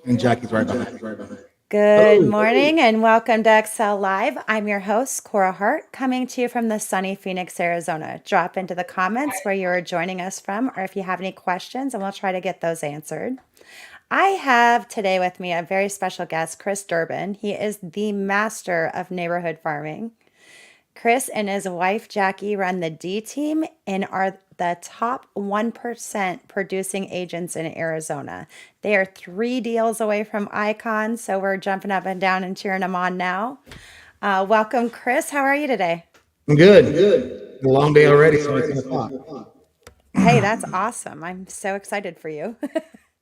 And Jackie's right behind me. Good Hello. morning and welcome to XSell Live. I'm your host, Korah Hart, coming to you from the sunny Phoenix, Arizona. Drop into the comments where you are joining us from, or if you have any questions, and we'll try to get those answered. I have today with me a very special guest, Kris Durbin. He is the master of neighborhood farming. Kris and his wife Jackie run the D team and are the top 1% producing agents in Arizona. They are 3 deals away from Icon, so we're jumping up and down and cheering them on now. Welcome, Kris. How are you today? I'm good. A long day already. It's only 10 o'clock. Hey, that's awesome. I'm so excited for you.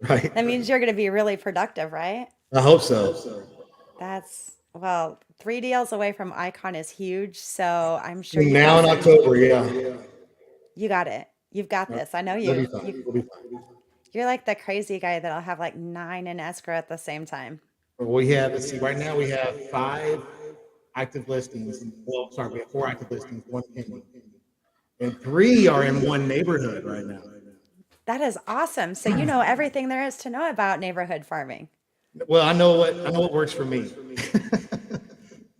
Right. That means you're going to be really productive, right? I hope so. Well, 3 deals away from Icon is huge, so I'm sure Between you've now got and some. October, yeah. You got it. You've got this. I know We'll be you. fine. You We'll be fine. You're like the crazy guy that'll have like 9 in escrow at the same time. We have, let's see, right now we have 5 active listings. Well, sorry, we have 4 active listings, 1 pending. And 3 are in one neighborhood right now. That is awesome. So you know everything there is to know about neighborhood farming. Well, I know what works for me.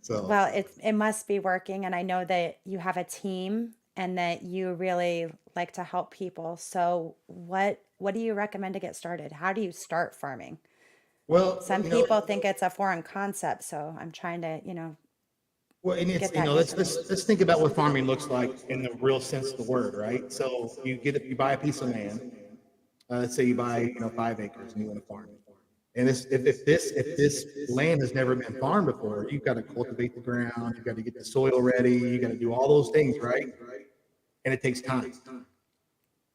So, Well, it must be working, and I know that you have a team and that you really like to help people. So what do you recommend to get started? How do you start farming? well, Some you know, people think it's a foreign concept, so I'm trying to, well, and it's get that let's information. let's think about what farming looks like in the real sense of the word, right? So you buy a piece of land. Let's say you buy 5 acres and you want to farm it. And if this land has never been farmed before, you've got to cultivate the ground, you've got to get the soil ready, you got to do all those things, right? And it takes time.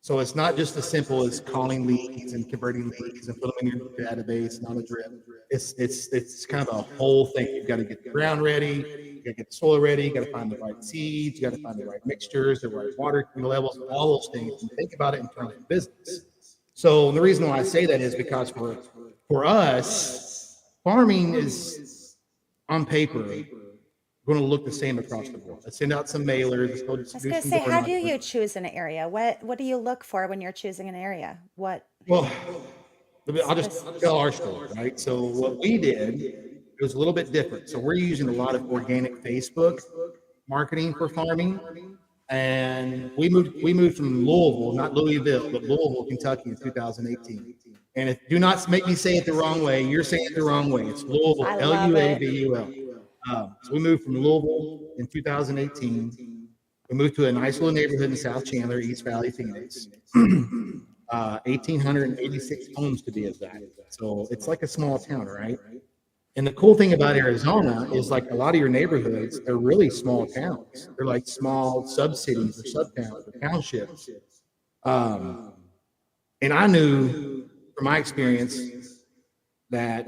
So it's not just as simple as calling leads and converting leads and put them in your database and on a drip. It's kind of a whole thing. You've got to get the ground ready, you got to get the soil ready, you got to find the right seeds, you got to find the right mixtures, the right water levels, all those things. And think about it in terms of business. So the reason why I say that is because for us, farming is on paper going to look the same across the board. Let's send out some mailers, let's go I was do gonna some say, door how do knocking. you choose an area? What do you look for when you're choosing an area? What Well, I'll just spec- tell our story, right? So what we did, it was a little bit different. So we're using a lot of organic Facebook marketing for farming. And we moved from Louisville, not Louisville, but Louisville, Kentucky in 2018. And if do not make me say it the wrong way, you're saying it the wrong way. It's Louisville, I love it. Luavul. So we moved from Louisville in 2018. We moved to a nice little neighborhood in South Chandler, East Valley, Phoenix. 1,886 homes to be exact. So it's like a small town, right? And the cool thing about Arizona is like a lot of your neighborhoods, they're really small towns. They're like small sub cities or sub towns or townships. Um, and I knew from my experience that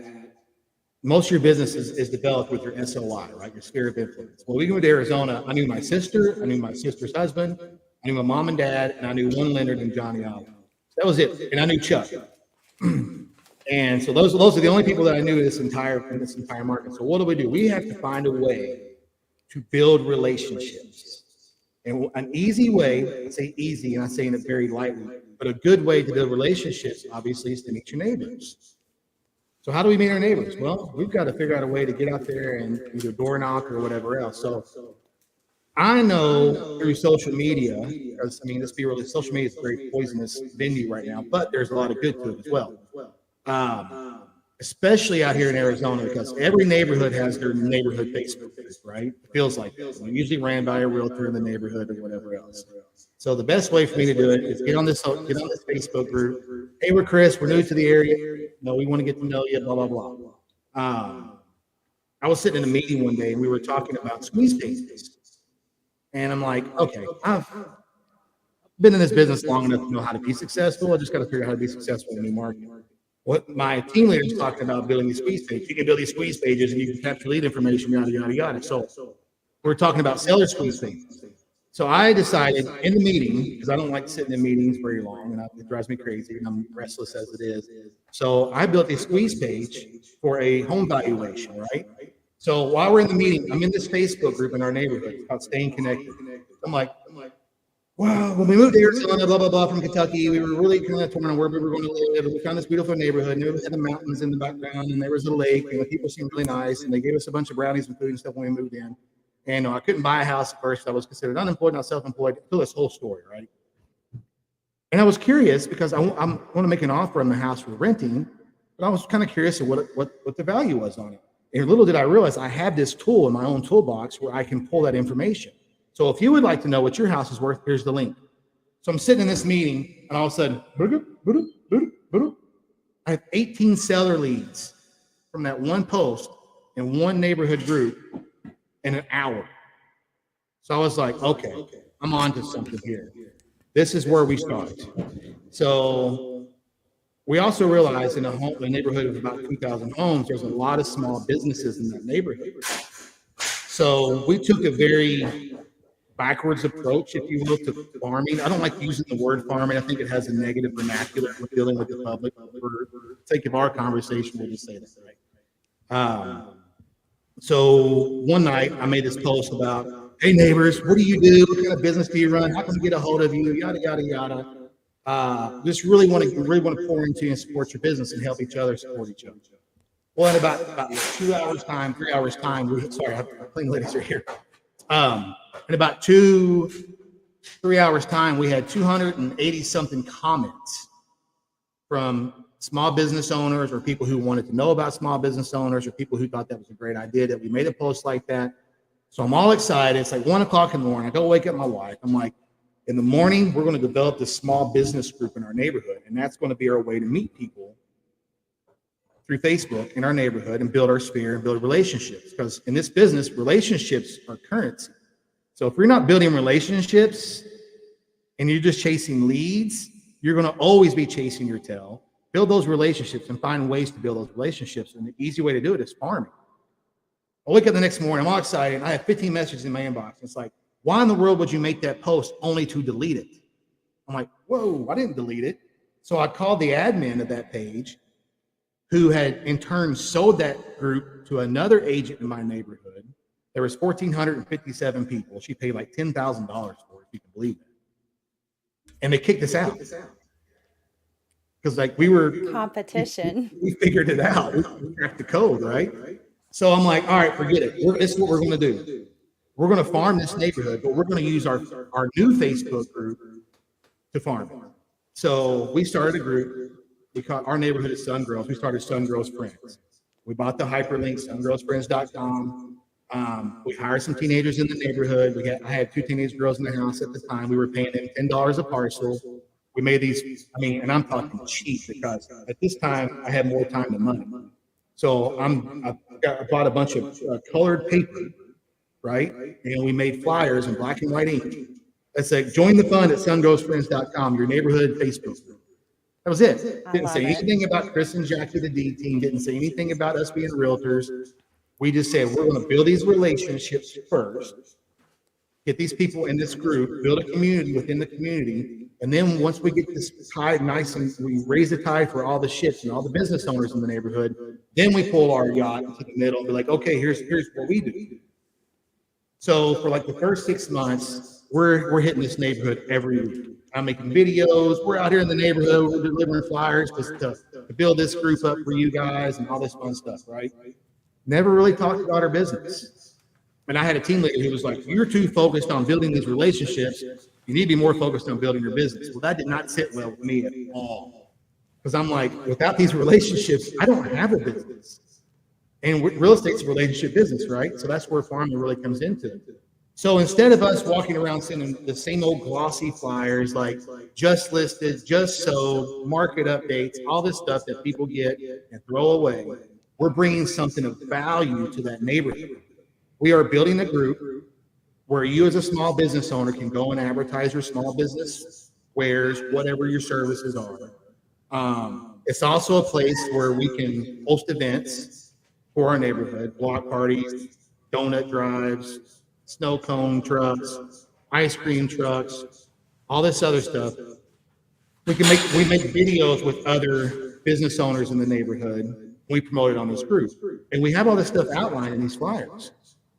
most of your business is developed with your SOI, right? Your sphere of influence. Well, we moved to Arizona. I knew my sister, I knew my sister's husband, I knew my mom and dad, and I knew one lender named Johnny Allen. That was it. And I knew Chuck. And so those are the only people that I knew in this entire market. So what do? We have to find a way to build relationships. And an easy way, I say easy, and I'm saying it very lightly, but a good way to build relationships, obviously, is to meet your neighbors. So how do we meet our neighbors? Well, we've got to figure out a way to get out there and either door knock or whatever else. So I know through social media, because I mean, let's be real, social media is a very poisonous venue right now, but there's a lot of good to it as well. Um, Especially out here in Arizona, because every neighborhood has their neighborhood Facebook group, right? It feels like that. Usually ran by a realtor in the neighborhood or whatever else. So the best way for me to do it is get on this Facebook group. Hey, we're Kris. We're new to the area. We want to get to know you. Blah blah blah. Um, I was sitting in a meeting one day and we were talking about squeeze pages, and I'm like, okay, I've been in this business long enough to know how to be successful. I just got to figure out how to be successful in a new market. What my team leader is talking about building these squeeze pages. You can build these squeeze pages and you can capture lead information, yada, yada, yada. So we're talking about seller squeeze pages. So I decided in the meeting, because I don't like sitting in meetings very long and it drives me crazy and I'm restless as it is. So I built a squeeze page for a home valuation, right? So while we're in the meeting, I'm in this Facebook group in our neighborhood. It's called Staying Connected. I'm like, Well, when we moved to Arizona, blah, blah, blah, from Kentucky, we were really kind of torn on where we were going to live. And we found this beautiful neighborhood, and it had the mountains in the background, and there was a lake, and the people seemed really nice, and they gave us a bunch of brownies and food and stuff when we moved in. And I couldn't buy a house at first. I was considered unemployed, not self-employed. Tell this whole story, right? And I was curious because I want to make an offer on the house for renting, but I was kind of curious of what the value was on it. And little did I realize I had this tool in my own toolbox where I can pull that information. So if you would like to know what your house is worth, here's the link. So I'm sitting in this meeting, and all of a sudden, I have 18 seller leads from that one post in one neighborhood group in an hour. So I was like, okay, I'm on to something here. This is where we start. So we also realized in a neighborhood of about 2,000 homes, there's a lot of small businesses in that neighborhood. So we took a very backwards approach, if you will, to farming. I don't like using the word farming. I think it has a negative vernacular for dealing with the public. For the sake of our conversation, we'll just say that, right? So one night I made this post about, hey neighbors, what do you do? What kind of business do you run? How can we get a hold of you? Yada, yada, yada. Just really want to pour into you and support your business and help each other support each other. Well, in about 2 hours time, 3 hours time, our clean ladies are here. In about 2-3 hours time, we had 280 something comments from small business owners or people who wanted to know about small business owners or people who thought that was a great idea that we made a post like that. So I'm all excited. It's like 1 o'clock in the morning. I go wake up my wife. I'm like, in the morning, we're going to develop this small business group in our neighborhood. And that's going to be our way to meet people through Facebook in our neighborhood and build our sphere and build relationships. Because in this business, relationships are currency. So if you're not building relationships and you're just chasing leads, you're going to always be chasing your tail. Build those relationships and find ways to build those relationships. And the easy way to do it is farming. I wake up the next morning, I'm all excited. I have 15 messages in my inbox. It's like, why in the world would you make that post only to delete it? I'm like, whoa, I didn't delete it. So I called the admin of that page who had in turn sold that group to another agent in my neighborhood. There was 1,457 people. She paid like $10,000 for it, if you can believe it. And they kicked us out. Because like we were competition. We figured it out. We cracked the code, right? So I'm like, all right, forget it. This is what we're going to do. We're going to farm this neighborhood, but we're going to use our new Facebook group to farm it. So we started a group. We called our neighborhood is Sun Girls. We started Sun Girls Friends. We bought the hyperlink, sungirlsfriends.com. We hired some teenagers in the neighborhood. I had 2 teenage girls in the house at the time. We were paying them $10 a parcel. We made these, and I'm talking cheap because at this time I had more time than money. So I bought a bunch of colored paper, right? And we made flyers in black and white ink that said, join the fund at sungirlsfriends.com, your neighborhood Facebook group. That was it. Didn't say anything about Chris and Jackie, the D team. Didn't say anything about us being realtors. We just said, we're going to build these relationships first, get these people in this group, build a community within the community. And then once we get this tide nice and we raise the tide for all the ships and all the business owners in the neighborhood, then we pull our yacht into the middle and be like, okay, here's what we do. So for like the first 6 months, we're hitting this neighborhood every week. I'm making videos. We're out here in the neighborhood. We're delivering flyers to build this group up for you guys and all this fun stuff, right? Never really talked about our business. And I had a team leader who was like, you're too focused on building these relationships. You need to be more focused on building your business. Well, that did not sit well with me at all. Because I'm like, without these relationships, I don't have a business. And real estate's a relationship business, right? So that's where farming really comes into. So instead of us walking around sending the same old glossy flyers like just listed, just sold, market updates, all this stuff that people get and throw away, we're bringing something of value to that neighborhood. We are building a group where you as a small business owner can go and advertise your small business wares, whatever your services are. It's also a place where we can host events for our neighborhood, block parties, donut drives, snow cone trucks, ice cream trucks, all this other stuff. We make videos with other business owners in the neighborhood. We promote it on this group. And we have all this stuff outlined in these flyers.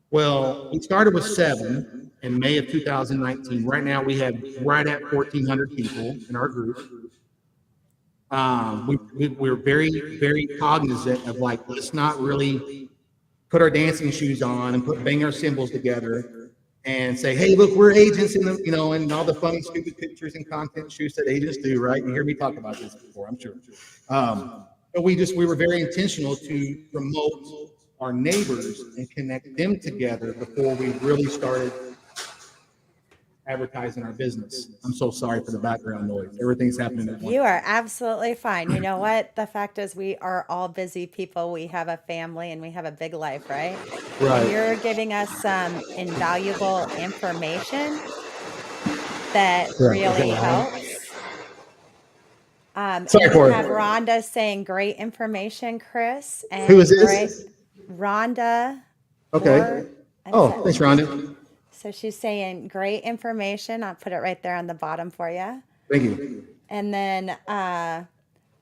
Well, we started with 7. in May of 2019. Right now, we have right at 1,400 people in our group. We're very, very cognizant of like, let's not really put our dancing shoes on and bang our cymbals together and say, hey, look, we're agents in the, and all the funny, stupid pictures and content shoots that agents do, right? You hear me talk about this before, I'm sure. But we were very intentional to promote our neighbors and connect them together before we really started advertising our business. I'm so sorry for the background noise. Everything's happening at once. You are absolutely fine. You know what? The fact is, we are all busy people. We have a family and we have a big life, right? And Right. you're giving us some invaluable information that Right. Is that really loud? helps. Sorry And we for have it. Rhonda saying great information, Chris, Who is and great this? Rhonda Okay. Moore. I'm Oh, so, thanks, Rhonda. so she's saying great information. I'll put it right there on the bottom for you. Thank you. And then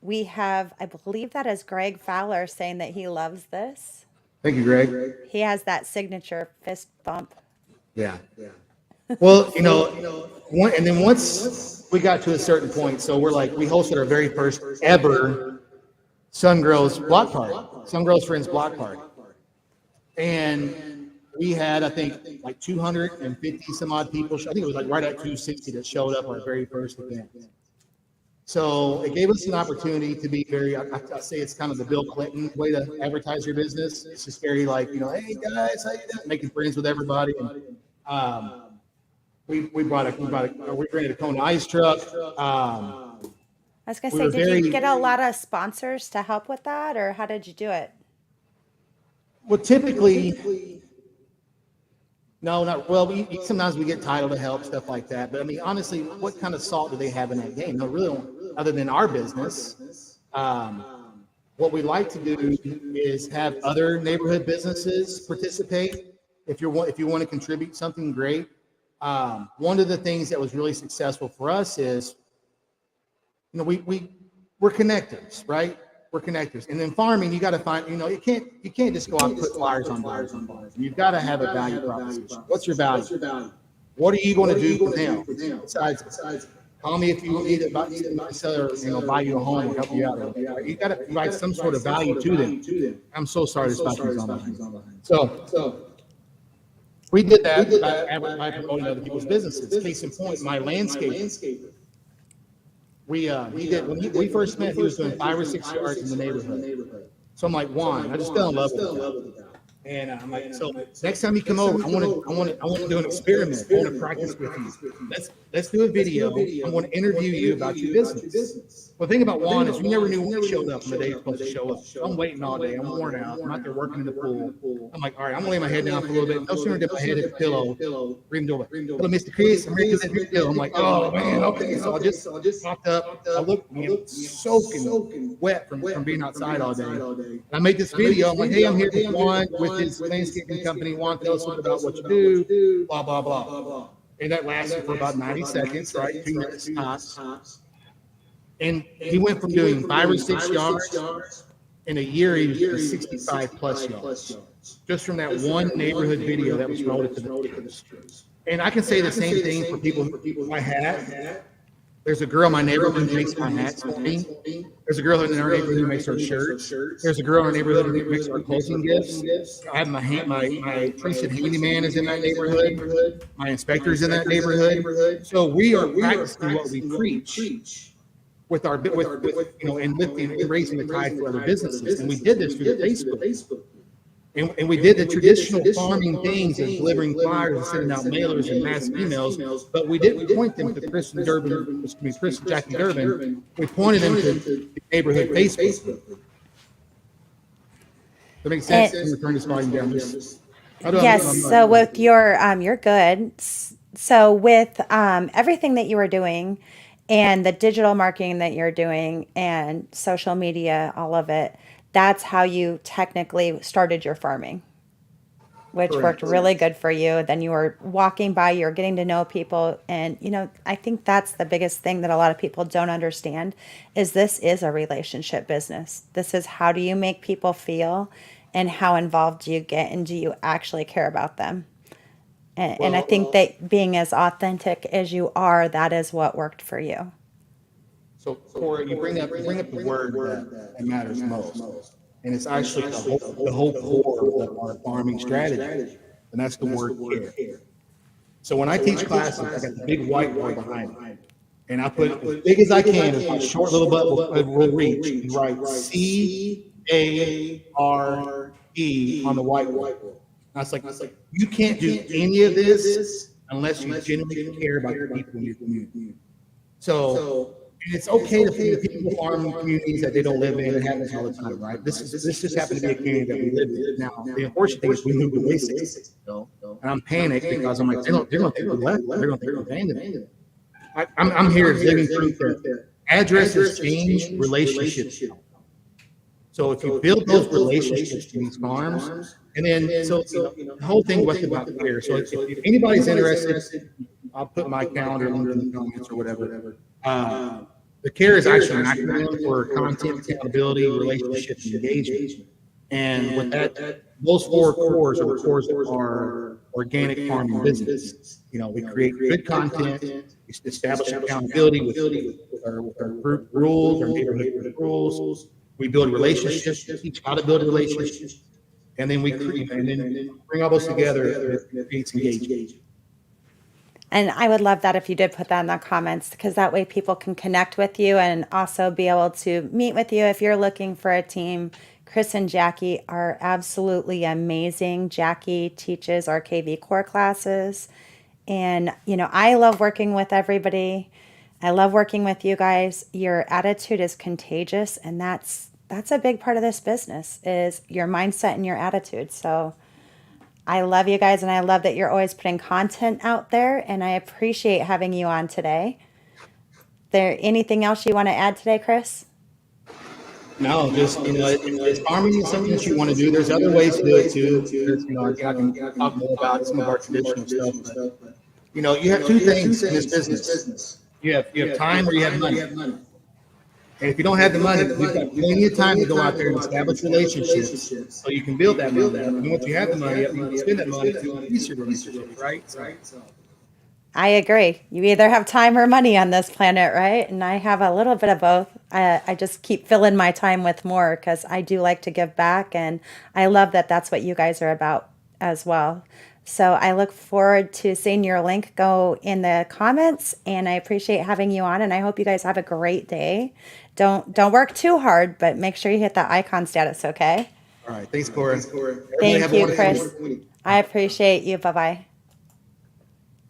we have, I believe that is Greg Fowler saying that he loves this. Thank you, Greg. He has that signature fist bump. Yeah. Well, and then once we got to a certain point, so we're like, we hosted our very first ever Sun Girls block party, Sun Girls Friends block party. And we had, I think, like 250 some odd people. I think it was like right at 260 that showed up our very first event. So it gave us an opportunity to be very, I say it's kind of the Bill Clinton way to advertise your business. It's just very like, hey guys, how you doing? Making friends with everybody. And we rented a Kona ice truck. I was going to We say, were did you very, get a lot of sponsors to help with that, or how did you do it? well, typically, no, not well. Sometimes we get title to help, stuff like that. But I mean, honestly, what kind of salt do they have in that game? No, really, other than our business. What we like to do is have other neighborhood businesses participate. If you want to contribute something great. One of the things that was really successful for us is, we're connectors, right? We're connectors. And in farming, you got to find, you can't just go out and put flyers on doors. You've got to have a value proposition. What's your value? What are you going to do for them? Besides, call me if you need to sell or, buy you a home or help you out. You got to provide some sort of value to them. I'm so sorry to stop you on that. So we did that by promoting other people's businesses. Case in point, my landscaper. We did when we first met. He was doing 5 or 6 yards in the neighborhood. So I'm like, Juan, I just fell in love with the guy. And I'm like, so next time you come over, I want to do an experiment. I want to practice with you. Let's do a video. I want to interview you about your business. Well, the thing about Juan is we never knew when he showed up on the day he was supposed to show up. So I'm waiting all day. I'm worn out. I'm out there working in the pool. I'm like, all right, I'm gonna lay my head down for a little bit. No sooner did my head hit the pillow, ring the door. Hello, Mr. Chris. I'm ready to do that video. I'm like, oh man, okay. So I just popped up. I looked, soaking wet from being outside all day. And I made this video. I'm like, hey, I'm here with Juan with his landscaping company. Juan, tell us about what you do. Blah blah blah. And that lasted for about 90 seconds, right? 2 minutes tops. And he went from doing 5 or 6 yards. In a year, he was doing 65 plus yards. Just from that one neighborhood video that was promoted to the streets. And I can say the same thing for people who my hat. There's a girl in my neighborhood who makes my hats for me. There's a girl in our neighborhood who makes our shirts. There's a girl in our neighborhood who makes our closing gifts. I have my trusted handyman is in that neighborhood. My inspector is in that neighborhood. So we are practicing what we preach with our and lifting and raising the tide for other businesses. And we did this through the Facebook. And we did the traditional farming things of delivering flyers and sending out mailers and mass emails, but we didn't point them to Kris and Jackie Durbin. We pointed them to the neighborhood Facebook. That makes sense. Let me turn this volume down. Yes. So with you're good. So with everything that you were doing and the digital marketing that you're doing and social media, all of it, that's how you technically started your farming, which worked really good for you. Then you were walking by, you're getting to know people. And, I think that's the biggest thing that a lot of people don't understand is this is a relationship business. This is how do you make people feel and how involved do you get and do you actually care about them? And I think that being as authentic as you are, that is what worked for you. So, Korah, you bring up the word that matters most, and it's actually the whole core of our farming strategy, and that's the word care. So when I teach classes, I got the big whiteboard behind me, and I put as big as I can, as my short little butt will reach, and write CARE on the whiteboard. And I was like, you can't do any of this unless you genuinely care about the people in your community. So, and it's okay to people farm communities that they don't live in. It happens all the time, right? This just happened to be a community that we live in. Now, the unfortunate thing is we moved away 6 years ago, and I'm panicked because I'm like, they're going to think we left. They're going to think we abandoned it. I'm here as living proof that addresses change, relationships don't. So if you build those relationships in these farms, and then the whole thing was about care. So if anybody's interested, I'll put my calendar link in the comments or whatever. The CARE is actually an acronym for content, accountability, relationship, and engagement. And with that, those 4 cores are the cores of our organic farming business. We create good content, we establish accountability with our group rules, our neighborhood rules. We build relationships, we teach how to build relationships, and then we bring all those together. It creates engagement. And I would love that if you did put that in the comments, because that way people can connect with you and also be able to meet with you if you're looking for a team. Kris and Jackie are absolutely amazing. Jackie teaches our KV core classes. And, I love working with everybody. I love working with you guys. Your attitude is contagious. And that's a big part of this business is your mindset and your attitude. So I love you guys, and I love that you're always putting content out there, and I appreciate having you on today. There anything else you want to add today, Kris? No, just if farming is something that you want to do, there's other ways to do it too. I can talk more about some of our traditional stuff, but you have 2 things in this business. You have time or you have money. And if you don't have the money, you've got plenty of time to go out there and establish relationships so you can build that money. And once you have the money, you can spend that money to increase your relationships, right? I agree. You either have time or money on this planet, right? And I have a little bit of both. I just keep filling my time with more because I do like to give back. And I love that that's what you guys are about as well. So I look forward to seeing your link go in the comments, and I appreciate having you on, and I hope you guys have a great day. Don't work too hard, but make sure you hit that icon status, okay? All right. Thanks, Korah. Thank you, Kris. I appreciate you. Bye-bye.